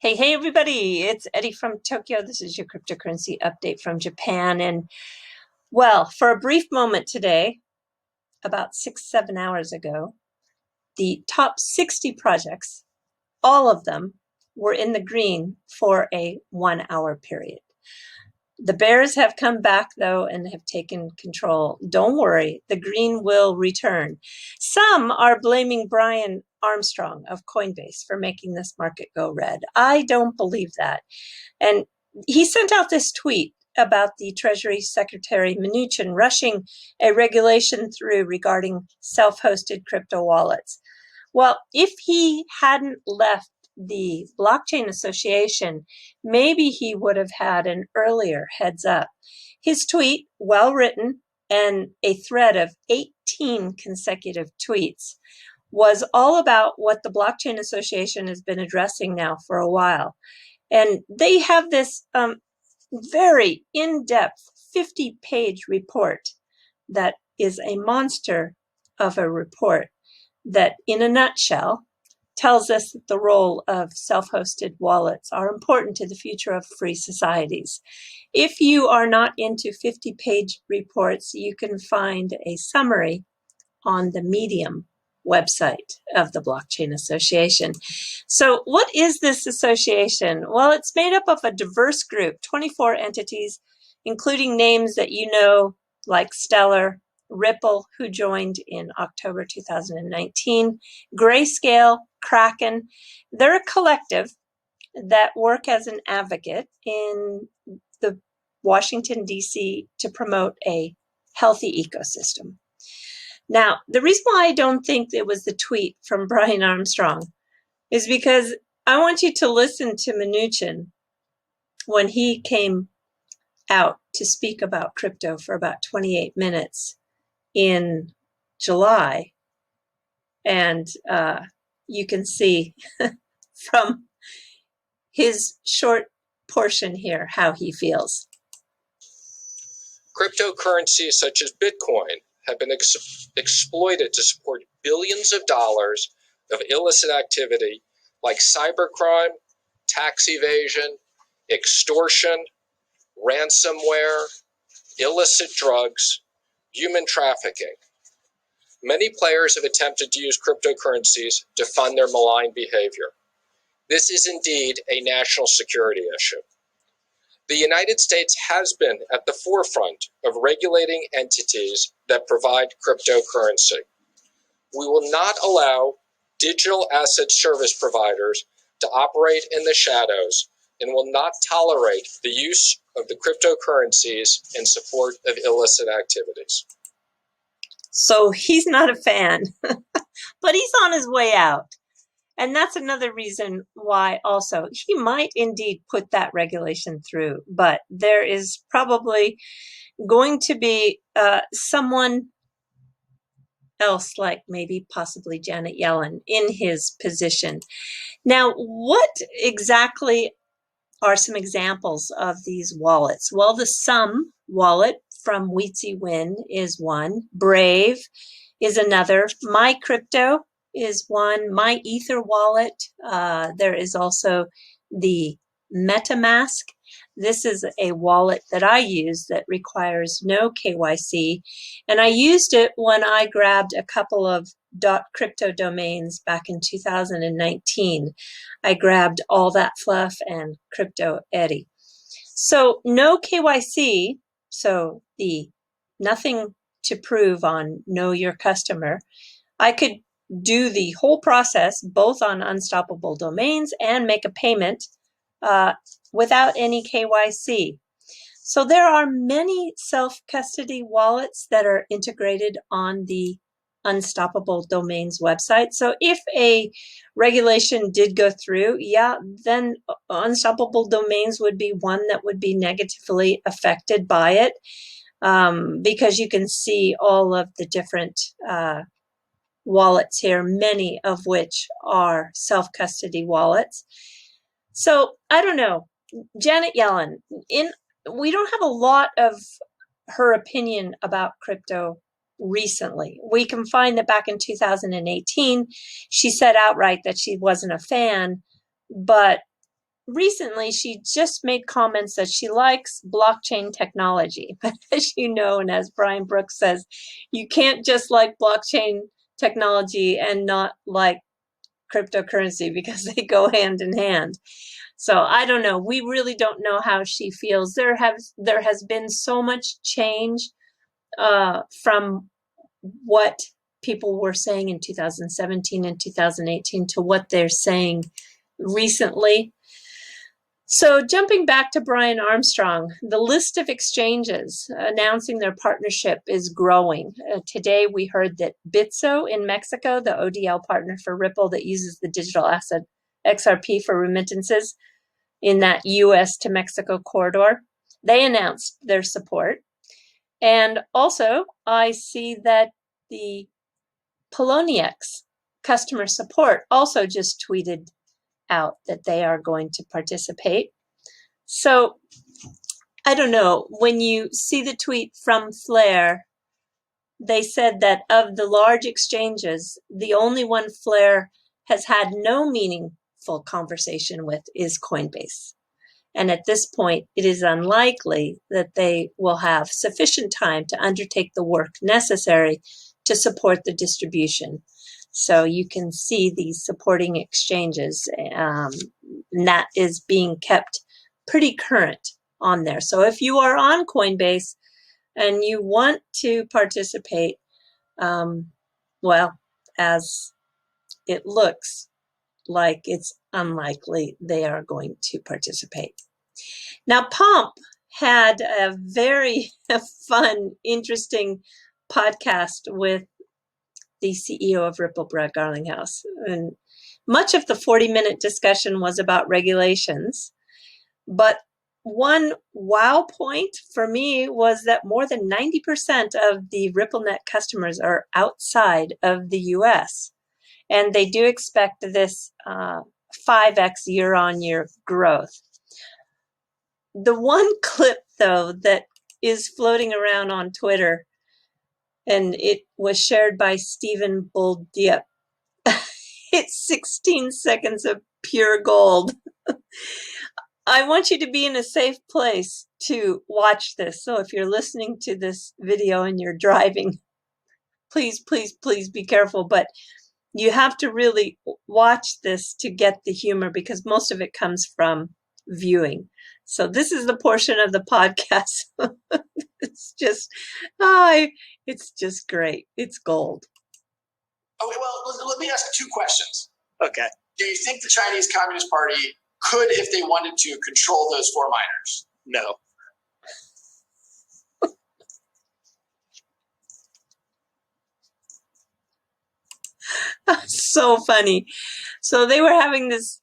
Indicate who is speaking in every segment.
Speaker 1: Hey, everybody, it's Eddie from Tokyo. This is your cryptocurrency update from Japan. And well, for a brief moment today, about 7 hours ago, the top 60 projects, all of them were in the green for a 1 hour period. The bears have come back, though, and have taken control. Don't worry, the green will return. Some are blaming Brian Armstrong of Coinbase for making this market go red. I don't believe that. And he sent out this tweet about the Treasury Secretary Mnuchin rushing a regulation through regarding self-hosted crypto wallets. Well, if he hadn't left the Blockchain Association, maybe he would have had an earlier heads up. His tweet, well written, and a thread of 18 consecutive tweets, was all about what the Blockchain Association has been addressing now for a while. And they have this very in-depth 50-page report that is a monster of a report that, in a nutshell, tells us that the role of self-hosted wallets are important to the future of free societies. If you are not into 50-page reports, you can find a summary on the Medium website of the Blockchain Association. So what is this association? Well, it's made up of a diverse group, 24 entities, including names that you know, like Stellar, Ripple, who joined in October 2019, Grayscale, Kraken. They're a collective that work as an advocate in the Washington, D.C. to promote a healthy ecosystem. Now, the reason why I don't think it was the tweet from Brian Armstrong is because I want you to listen to Mnuchin when he came out to speak about crypto for about 28 minutes in July. And you can see from his short portion here how he feels.
Speaker 2: Cryptocurrencies such as Bitcoin have been exploited to support billions of dollars of illicit activity like cybercrime, tax evasion, extortion, ransomware, illicit drugs, human trafficking. Many players have attempted to use cryptocurrencies to fund their malign behavior. This is indeed a national security issue. The United States has been at the forefront of regulating entities that provide cryptocurrency. We will not allow digital asset service providers to operate in the shadows and will not tolerate the use of the cryptocurrencies in support of illicit activities.
Speaker 1: So he's not a fan, but he's on his way out. And that's another reason why also he might indeed put that regulation through, but there is probably going to be someone else, like maybe possibly Janet Yellen, in his position. Now, what exactly are some examples of these wallets? Well, the Sum wallet from Weezy Win is one. Brave is another. My Crypto is one. My Ether wallet. There is also the MetaMask. This is a wallet that I use that requires no KYC. And I used it when I grabbed a couple of .crypto domains back in 2019. I grabbed All That Fluff and Crypto Eri. So no KYC, so the nothing to prove on Know Your Customer. I could do the whole process both on unstoppable domains and make a payment without any KYC. So there are many self-custody wallets that are integrated on the Unstoppable Domains website. So if a regulation did go through, then Unstoppable Domains would be one that would be negatively affected by it, because you can see all of the different wallets here, many of which are self-custody wallets. So I don't know, Janet Yellen, we don't have a lot of her opinion about crypto recently. We can find that back in 2018, she said outright that she wasn't a fan, but recently she just made comments that she likes blockchain technology. But as you know, and as Brian Brooks says, you can't just like blockchain technology and not like cryptocurrency because they go hand in hand. So I don't know. We really don't know how she feels. There has been so much change from what people were saying in 2017 and 2018 to what they're saying recently. So jumping back to Brian Armstrong, the list of exchanges announcing their partnership is growing. Today we heard that Bitso in Mexico, the ODL partner for Ripple that uses the digital asset XRP for remittances in that US to Mexico corridor, they announced their support. And also I see that the Poloniex customer support also just tweeted out that they are going to participate. So I don't know, when you see the tweet from Flare, they said that of the large exchanges, the only one Flare has had no meaningful conversation with is Coinbase. And at this point, it is unlikely that they will have sufficient time to undertake the work necessary to support the distribution. So you can see these supporting exchanges, and that is being kept pretty current on there. So if you are on Coinbase and you want to participate, well, as it looks like it's unlikely they are going to participate. Now, Pomp had a very fun, interesting podcast with the CEO of Ripple, Brad Garlinghouse. And much of the 40-minute discussion was about regulations. But one wow point for me was that more than 90% of the RippleNet customers are outside of the US. And they do expect this 5x year-on-year growth. The one clip, though, that is floating around on Twitter, and it was shared by Stephen Boldiep. It's 16 seconds of pure gold. I want you to be in a safe place to watch this. So if you're listening to this video and you're driving, please, please, please be careful. But you have to really watch this to get the humor because most of it comes from viewing. So this is the portion of the podcast. It's just great. It's gold.
Speaker 3: Okay, well, let me ask 2 questions.
Speaker 4: Okay.
Speaker 3: Do you think the Chinese Communist Party could, if they wanted to, control those 4 miners?
Speaker 4: No.
Speaker 1: So funny. So they were having this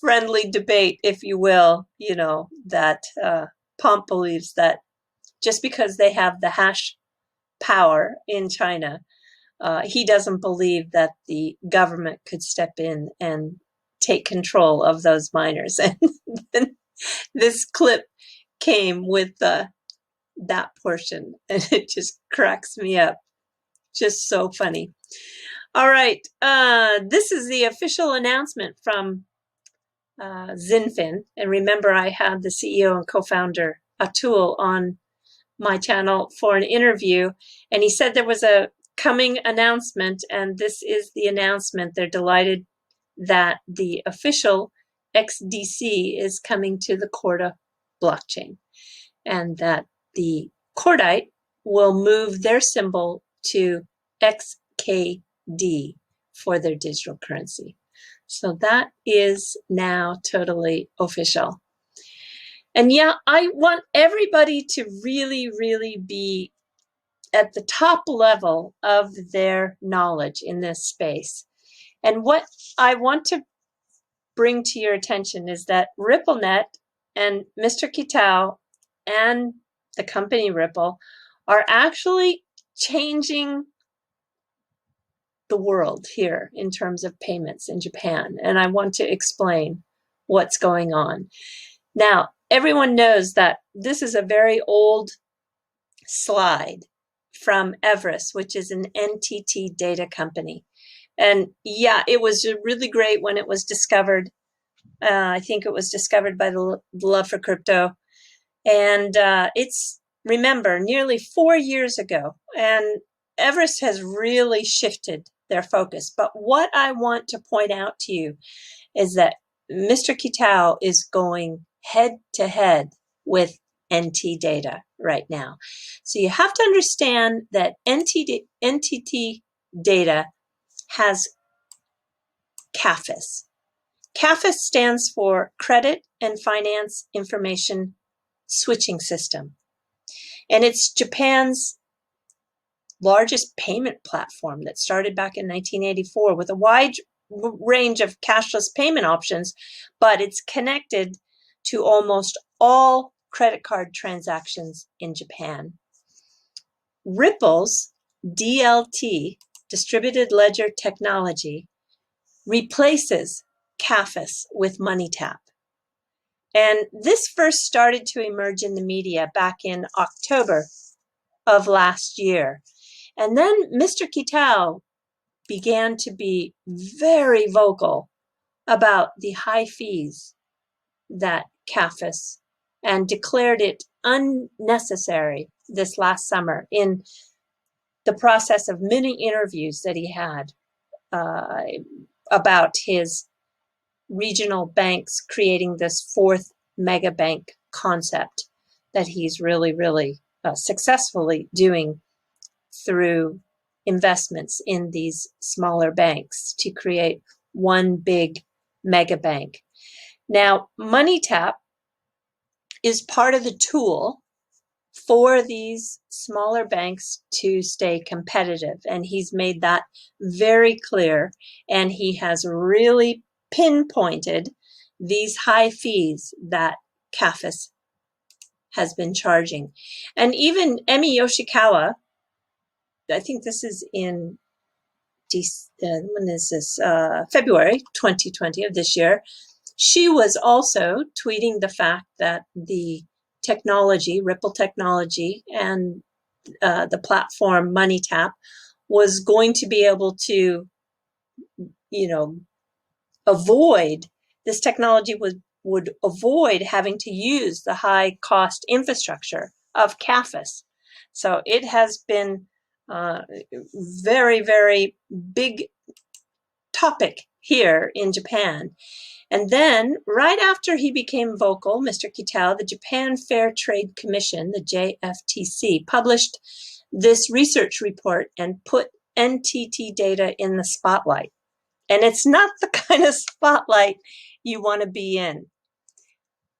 Speaker 1: friendly debate, if you will, that Pomp believes that just because they have the hash power in China, he doesn't believe that the government could step in and take control of those miners. And then this clip came with that portion, and it just cracks me up. Just so funny. All right, this is the official announcement from Zinfin. And remember, I had the CEO and co-founder Atul on my channel for an interview, and he said there was a coming announcement, and this is the announcement. They're delighted that the official XDC is coming to the Corda blockchain, and that the Cordite will move their symbol to XKD for their digital currency. So that is now totally official. And yeah, I want everybody to really, really be at the top level of their knowledge in this space. And what I want to bring to your attention is that RippleNet and Mr. Kitao and the company Ripple are actually changing the world here in terms of payments in Japan. And I want to explain what's going on. Now, everyone knows that this is a very old slide from Everest, which is an NTT Data company. And yeah, it was really great when it was discovered I think it was discovered by the love for crypto. And it's, remember, nearly 4 years ago. And Everest has really shifted their focus. But what I want to point out to you is that Mr. Kitao is going head to head with NT Data right now. So you have to understand that NTT Data has CAFIS. CAFIS stands for Credit and Finance Information Switching System. And it's Japan's largest payment platform that started back in 1984 with a wide range of cashless payment options, but it's connected to almost all credit card transactions in Japan. Ripple's DLT, Distributed Ledger Technology, replaces CAFIS with MoneyTap. And this first started to emerge in the media back in October of last year. And then Mr. Kitao began to be very vocal about the high fees that CAFIS and declared it unnecessary this last summer in the process of many interviews that he had about his regional banks creating this fourth mega bank concept that he's really successfully doing through investments in these smaller banks to create one big mega bank. Now, MoneyTap is part of the tool for these smaller banks to stay competitive. And he's made that very clear. And he has really pinpointed these high fees that CAFIS has been charging. And even Emi Yoshikawa, I think this is in when is this? February 2020 of this year. She was also tweeting the fact that the technology, Ripple technology, and the platform MoneyTap was going to be able to, avoid, this technology would avoid having to use the high cost infrastructure of CAFIS. So it has been very big topic here in Japan. And then right after he became vocal, Mr. Kitao, the Japan Fair Trade Commission, the JFTC, published this research report and put NTT Data in the spotlight. And it's not the kind of spotlight you want to be in.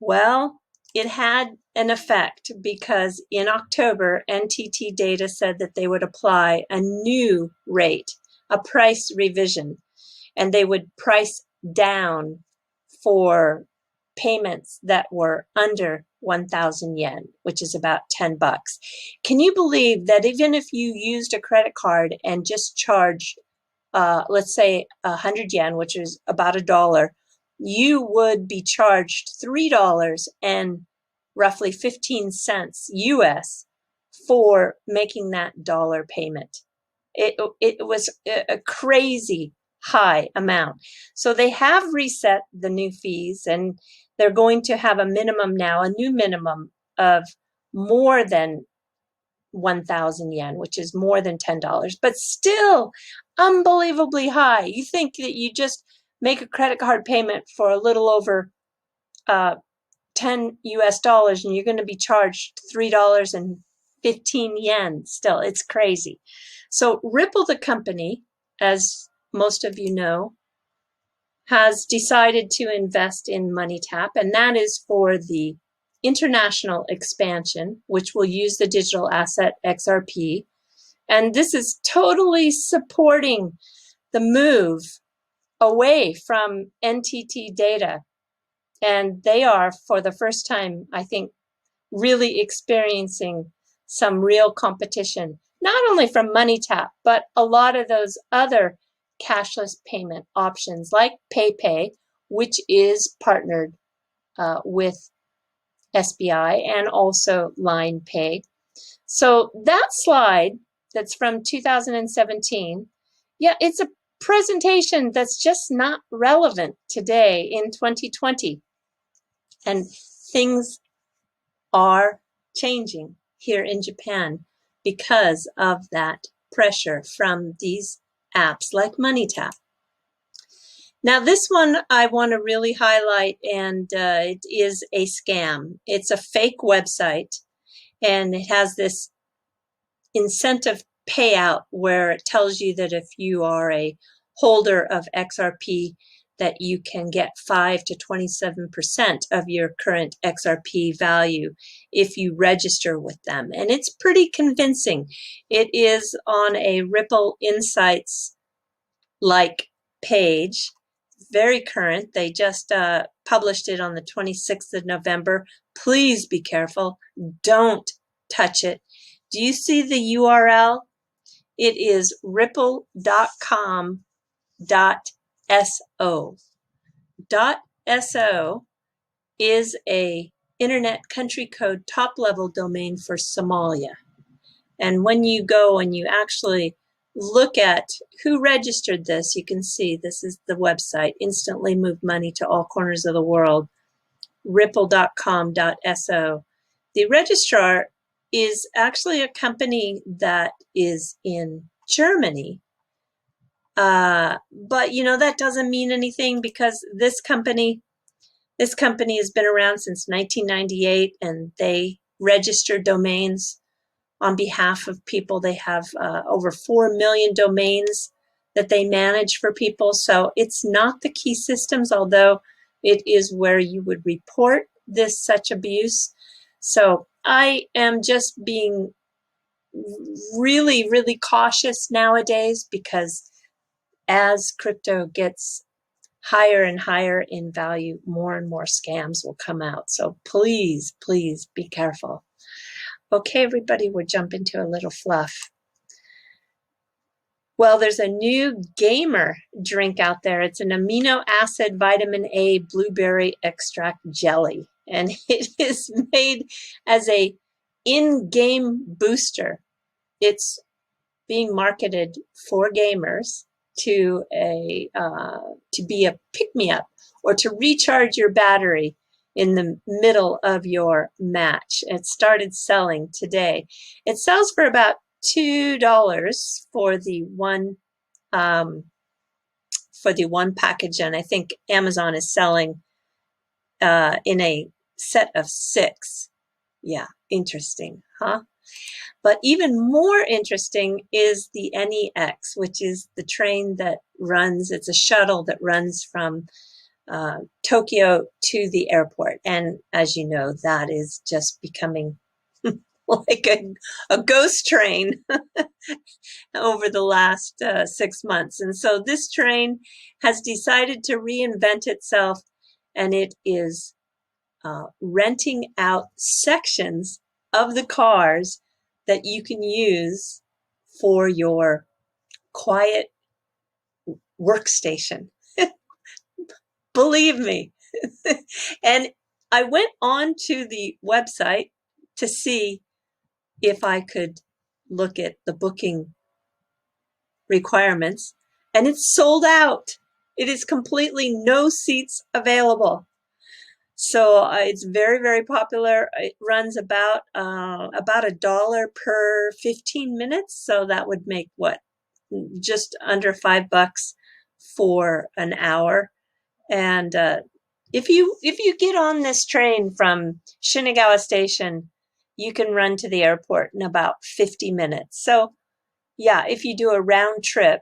Speaker 1: Well, it had an effect because in October, NTT Data said that they would apply a new rate, a price revision, and they would price down for payments that were under 1,000 yen, which is about $10. Can you believe that even if you used a credit card and just charged, let's say 100 yen, which is about $1, you would be charged $3 and roughly 15 cents US for making that dollar payment. It was a crazy high amount. So they have reset the new fees, and they're going to have a minimum now, a new minimum of more than 1,000 yen, which is more than $10, but still unbelievably high. You think that you just make a credit card payment for a little over 10 US dollars and you're going to be charged $3.15 yen still. It's crazy. So Ripple, the company, as most of you know, has decided to invest in MoneyTap, and that is for the international expansion, which will use the digital asset XRP. And this is totally supporting the move away from NTT Data. And they are, for the first time, I think, really experiencing some real competition, not only from MoneyTap, but a lot of those other cashless payment options like PayPay, which is partnered with SBI, and also Line Pay. So that slide that's from 2017, yeah, it's a presentation that's just not relevant today in 2020. And things are changing here in Japan because of that pressure from these apps like MoneyTap. Now, this one I want to really highlight, and it is a scam. It's a fake website, and it has this incentive payout where it tells you that if you are a holder of XRP, that you can get 5 to 27% of your current XRP value if you register with them. And it's pretty convincing. It is on a Ripple Insights like page, very current. They just published it on the 26th of November. Please be careful. Don't touch it. Do you see the URL? It is ripple.com.so. .so is a internet country code top level domain for Somalia. And when you go and you actually look at who registered this, you can see this is the website, instantly move money to all corners of the world, ripple.com.so. The registrar is actually a company that is in Germany. But you know, that doesn't mean anything because this company has been around since 1998, and they register domains on behalf of people. They have over 4 million domains that they manage for people. So it's not the key systems, although it is where you would report such abuse. So I am just being really, really cautious nowadays, because as crypto gets higher and higher in value, more and more scams will come out. So please, please be careful. Okay, everybody, we'll jump into a little fluff. Well, there's a new gamer drink out there. It's an amino acid vitamin A blueberry extract jelly, and it is made as a in-game booster. It's being marketed for gamers to be a pick-me-up or to recharge your battery in the middle of your match. It started selling today. It sells for about $2 for the one package, and I think Amazon is selling in a set of 6. Yeah, interesting, huh? But even more interesting is the NEX, which is the train that runs, it's a shuttle that runs from Tokyo to the airport. And as you know, that is just becoming like a ghost train over the last 6 months. And so this train has decided to reinvent itself, and it is renting out sections of the cars that you can use for your quiet workstation. Believe me. And I went on to the website to see if I could look at the booking requirements, and it's sold out. It is completely no seats available. So it's very, very popular. It runs about $1 per 15 minutes. So that would make what? Just under $5 for an hour. And if you get on this train from Shinagawa Station, you can run to the airport in about 50 minutes. So yeah, if you do a round trip,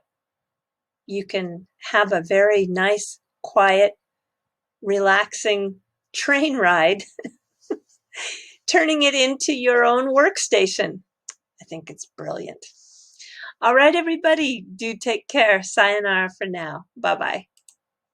Speaker 1: you can have a very nice, quiet, relaxing train ride, turning it into your own workstation. I think it's brilliant. All right, everybody, do take care. Sayonara for now. Bye-bye.